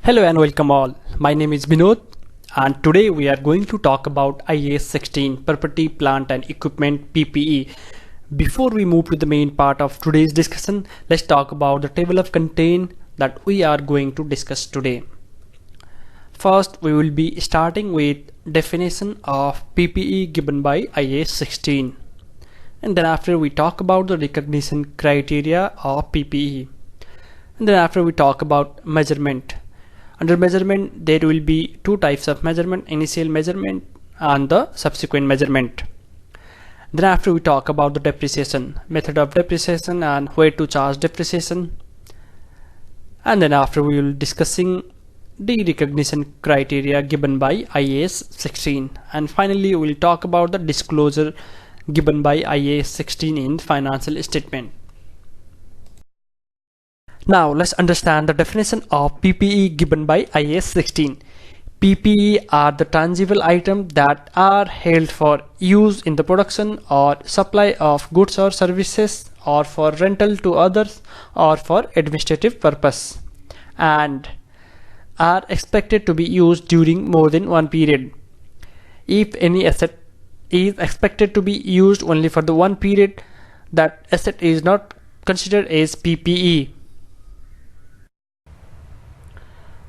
Hello and welcome all. My name is Vinod and today we are going to talk about IAS 16 Property, Plant and Equipment PPE. Before we move to the main part of today's discussion, let's talk about the table of content that we are going to discuss today. First, we will be starting with definition of PPE given by IAS 16. And then after we talk about the recognition criteria of PPE. And then after we talk about measurement. Under measurement, there will be two types of measurement: initial measurement and the subsequent measurement. Then after we talk about the depreciation, method of depreciation and where to charge depreciation. And then after we will discussing the recognition criteria given by IAS 16. And finally, we will talk about the disclosure given by IAS 16 in financial statement. Now let's understand the definition of PPE given by IAS 16. PPE are the tangible items that are held for use in the production or supply of goods or services, or for rental to others, or for administrative purpose, and are expected to be used during more than one period. If any asset is expected to be used only for the one period, that asset is not considered as PPE.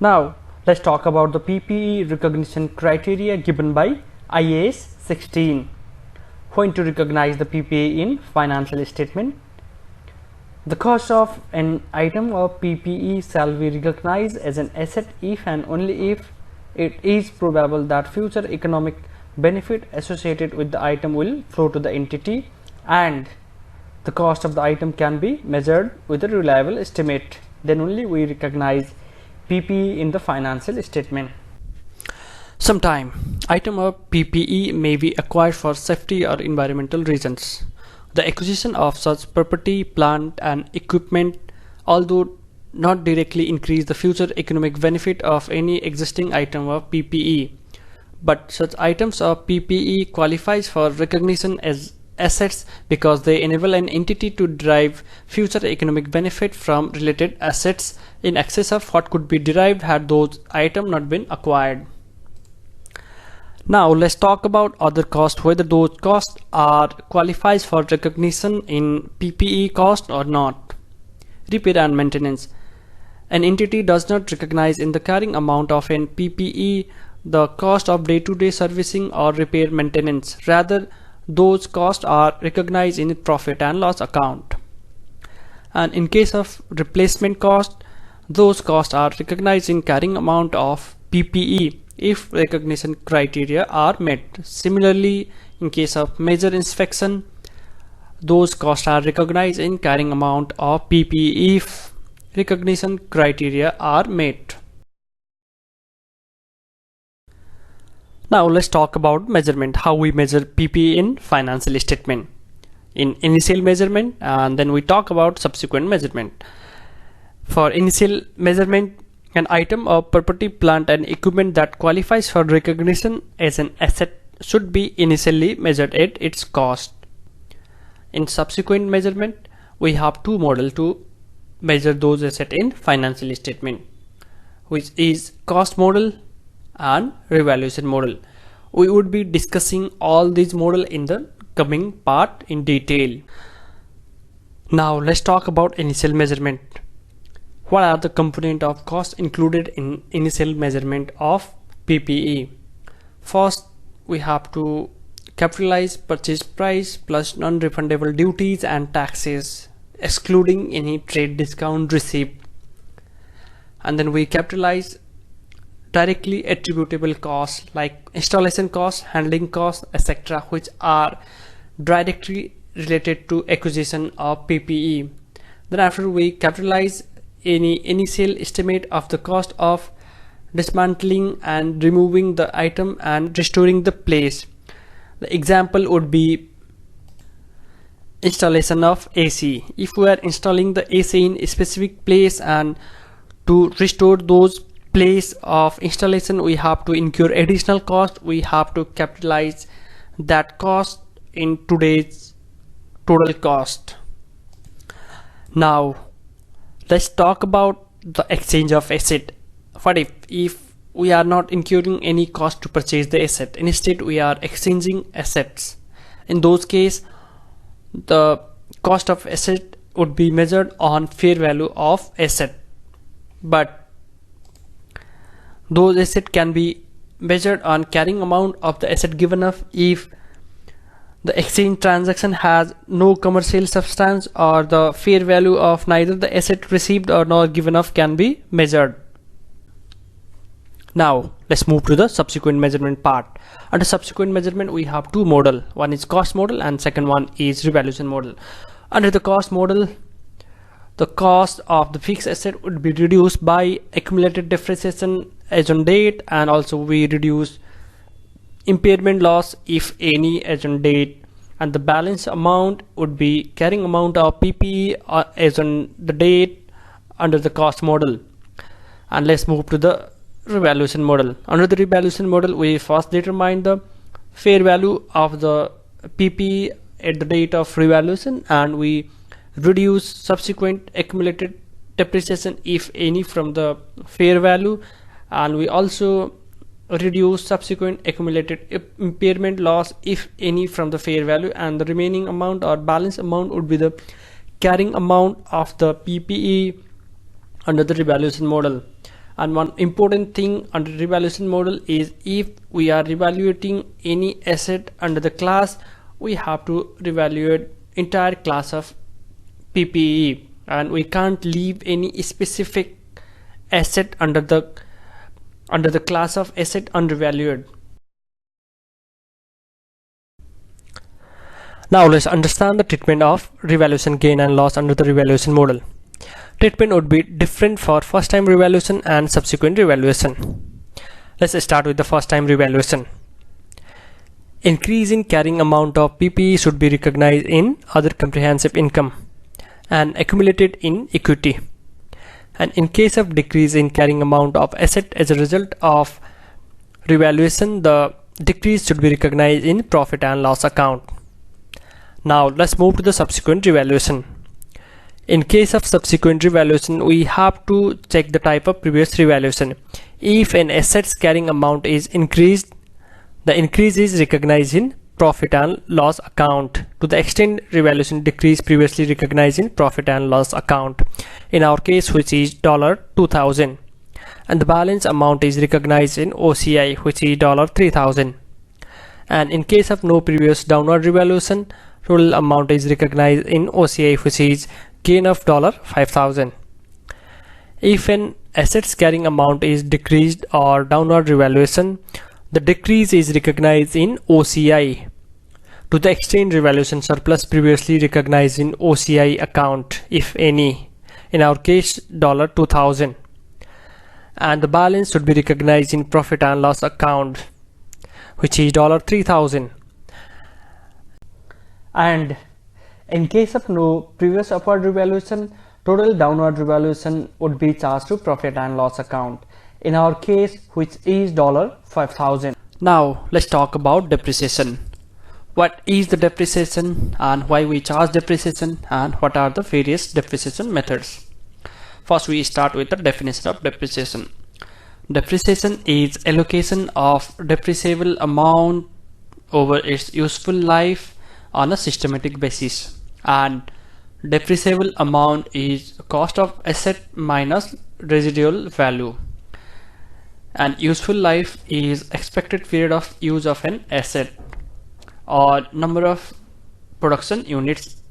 Now let's talk about the PPE recognition criteria given by IAS 16. When to recognize the PPE in financial statement. The cost of an item or PPE shall be recognized as an asset if and only if it is probable that future economic benefit associated with the item will flow to the entity, and the cost of the item can be measured with a reliable estimate. Then only we recognize PPE in the financial statement. Sometime item or PPE may be acquired for safety or environmental reasons. The acquisition of such property, plant and equipment, although not directly increase the future economic benefit of any existing item or PPE, but such items or PPE qualifies for recognition as assets because they enable an entity to derive future economic benefit from related assets in excess of what could be derived had those items not been acquired. Now let's talk about other costs, whether those costs are qualifies for recognition in PPE cost or not. Repair and maintenance. An entity does not recognize in the carrying amount of an PPE the cost of day-to-day servicing or repair maintenance. Rather, those costs are recognized in profit and loss account. And in case of replacement cost, those costs are recognized in carrying amount of PPE if recognition criteria are met. Similarly, in case of major inspection, those costs are recognized in carrying amount of PPE if recognition criteria are met. Now let's talk about measurement, how we measure PPE in financial statement. In initial measurement, and then we talk about subsequent measurement. For initial measurement, an item of property, plant and equipment that qualifies for recognition as an asset should be initially measured at its cost. In subsequent measurement, we have two models to measure those assets in financial statement, which is cost model and revaluation model. We would be discussing all these models in the coming part in detail. Now let's talk about initial measurement. What are the components of cost included in initial measurement of PPE? First, we have to capitalize purchase price plus non-refundable duties and taxes, excluding any trade discount received. And then we capitalize directly attributable costs like installation costs, handling costs, etc., which are directly related to acquisition of PPE. Then after we capitalize any initial estimate of the cost of dismantling and removing the item and restoring the place. The example would be installation of AC. If we are installing the AC in a specific place, and to restore those place of installation we have to incur additional cost, we have to capitalize that cost in today's total cost. Now let's talk about the exchange of asset. what if we are not incurring any cost to purchase the asset, instead we are exchanging assets? In those case, the cost of asset would be measured on fair value of asset, but those assets can be measured on carrying amount of the asset given up if the exchange transaction has no commercial substance, or the fair value of neither the asset received or nor given up can be measured. Now let's move to the subsequent measurement part. Under subsequent measurement, we have two model. One is cost model and second one is revaluation model. Under the cost model, the cost of the fixed asset would be reduced by accumulated depreciation as on date, and also we reduce impairment loss if any as on date, and the balance amount would be carrying amount of PPE as on the date under the cost model. And let's move to the revaluation model. Under the revaluation model, we first determine the fair value of the PPE at the date of revaluation, and we reduce subsequent accumulated depreciation if any from the fair value, and we also reduce subsequent accumulated impairment loss if any from the fair value, and the remaining amount or balance amount would be the carrying amount of the PPE under the revaluation model. And one important thing under revaluation model is if we are revaluating any asset under the class, we have to revaluate entire class of PPE, and we can't leave any specific asset under the class of asset undervalued. Now let's understand the treatment of revaluation gain and loss under the revaluation model. Treatment would be different for first time revaluation and subsequent revaluation. Let's start with the first time revaluation. Increase in carrying amount of PPE should be recognized in other comprehensive income and accumulated in equity. And in case of decrease in carrying amount of asset as a result of revaluation, the decrease should be recognized in profit and loss account. Now let's move to the subsequent revaluation. In case of subsequent revaluation, we have to check the type of previous revaluation. If an asset's carrying amount is increased, the increase is recognized in profit and loss account. To the extent revaluation decrease previously recognized in profit and loss account, in our case which is $2,000, and the balance amount is recognized in OCI which is $3,000. And in case of no previous downward revaluation, total amount is recognized in OCI which is gain of $5,000. If an asset's carrying amount is decreased or downward revaluation, the decrease is recognized in OCI. To the extent revaluation surplus previously recognized in OCI account, if any, in our case $2,000, and the balance should be recognized in profit and loss account which is $3,000. And in case of no previous upward revaluation, total downward revaluation would be charged to profit and loss account, in our case which is $5,000. Now let's talk about depreciation. What is the depreciation and why we charge depreciation, and what are the various depreciation methods? First we start with the definition of depreciation. Depreciation is allocation of depreciable amount over its useful life on a systematic basis, and depreciable amount is cost of asset minus residual value, and useful life is expected period of use of an asset or number of production units,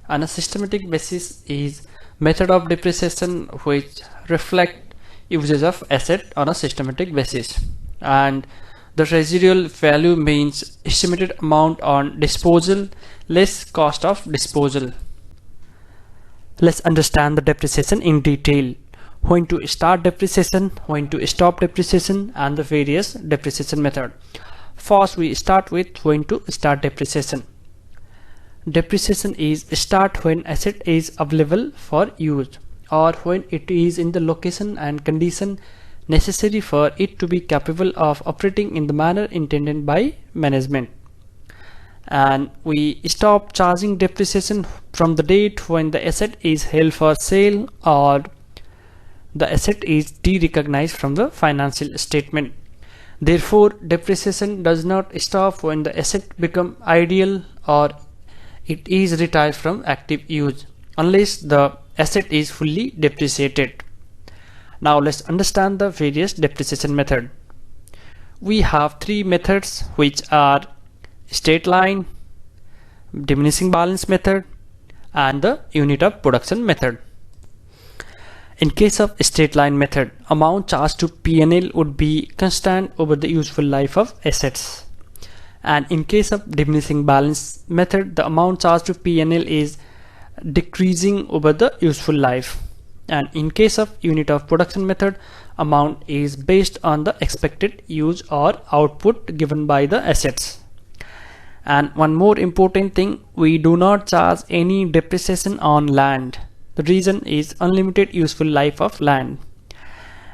and a systematic basis is method of depreciation which reflect uses of asset on a systematic basis, and the residual value means estimated amount on disposal less cost of disposal. Let's understand the depreciation in detail. When to start depreciation, when to stop depreciation, and the various depreciation method. First we start with when to start depreciation. Depreciation is start when asset is available for use, or when it is in the location and condition necessary for it to be capable of operating in the manner intended by management. And we stop charging depreciation from the date when the asset is held for sale or the asset is derecognized from the financial statement. Therefore, depreciation does not stop when the asset becomes idle or it is retired from active use, unless the asset is fully depreciated. Now let's understand the various depreciation method. We have three methods, which are straight line, diminishing balance method, and the unit of production method. In case of straight line method, amount charged to P&L would be constant over the useful life of assets. And in case of diminishing balance method, the amount charged to P&L is decreasing over the useful life. And in case of unit of production method, amount is based on the expected use or output given by the assets. And one more important thing, we do not charge any depreciation on land. The reason is unlimited useful life of land.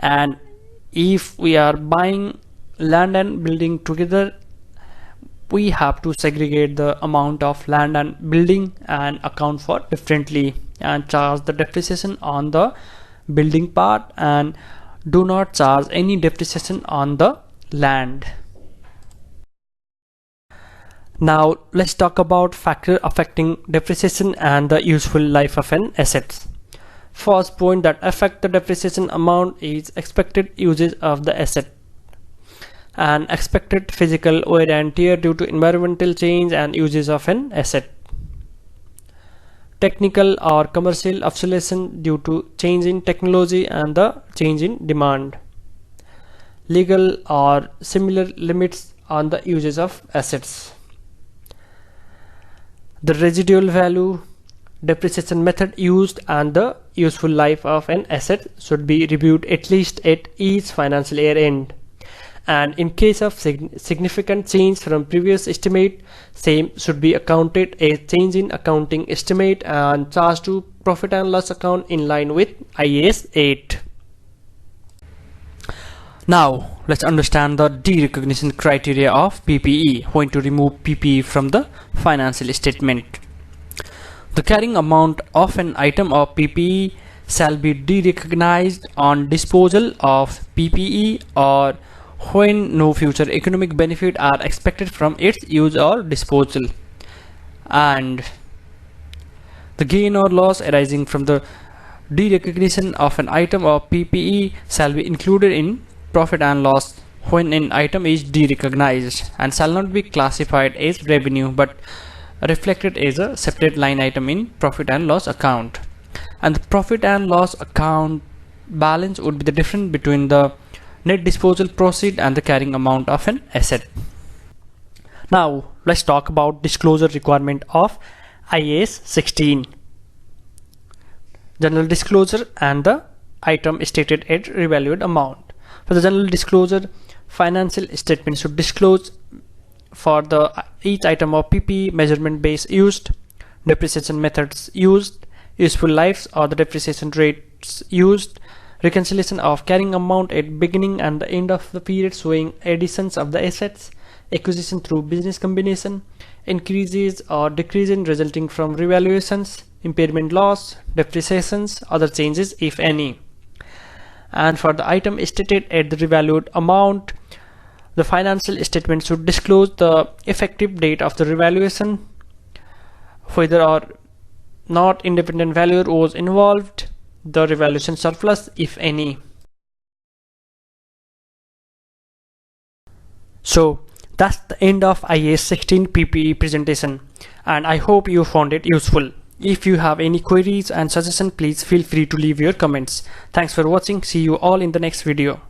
And if we are buying land and building together, we have to segregate the amount of land and building and account for differently and charge the depreciation on the building part and do not charge any depreciation on the land. Now let's talk about factors affecting depreciation and the useful life of an asset. First point that affect the depreciation amount is expected uses of the asset and expected physical wear and tear due to environmental change and uses of an asset. Technical or commercial obsolescence due to change in technology and the change in demand. Legal or similar limits on the uses of assets. The residual value, depreciation method used, and the useful life of an asset should be reviewed at least at each financial year end. And in case of significant change from previous estimate, same should be accounted as change in accounting estimate and charged to profit and loss account in line with IAS 8. Now let's understand the derecognition criteria of PPE when to remove PPE from the financial statement. The carrying amount of an item of PPE shall be derecognized on disposal of PPE or when no future economic benefit are expected from its use or disposal. And the gain or loss arising from the derecognition of an item of PPE shall be included in profit and loss when an item is derecognized and shall not be classified as revenue but reflected as a separate line item in profit and loss account. And the profit and loss account balance would be the difference between the net disposal proceed and the carrying amount of an asset. Now let's talk about disclosure requirement of IAS 16. General disclosure and the item stated at revalued amount. For the general disclosure, financial statement should disclose for the each item of PPE measurement base used, depreciation methods used, useful lives or the depreciation rates used, reconciliation of carrying amount at beginning and the end of the period showing additions of the assets, acquisition through business combination, increases or decreases resulting from revaluations, impairment loss, depreciations, other changes if any. And for the item stated at the revalued amount, the financial statement should disclose the effective date of the revaluation, whether or not independent valuer was involved, the revaluation surplus if any. So that's the end of IAS 16 PPE presentation, and I hope you found it useful. If you have any queries and suggestions, please feel free to leave your comments. Thanks for watching. See you all in the next video.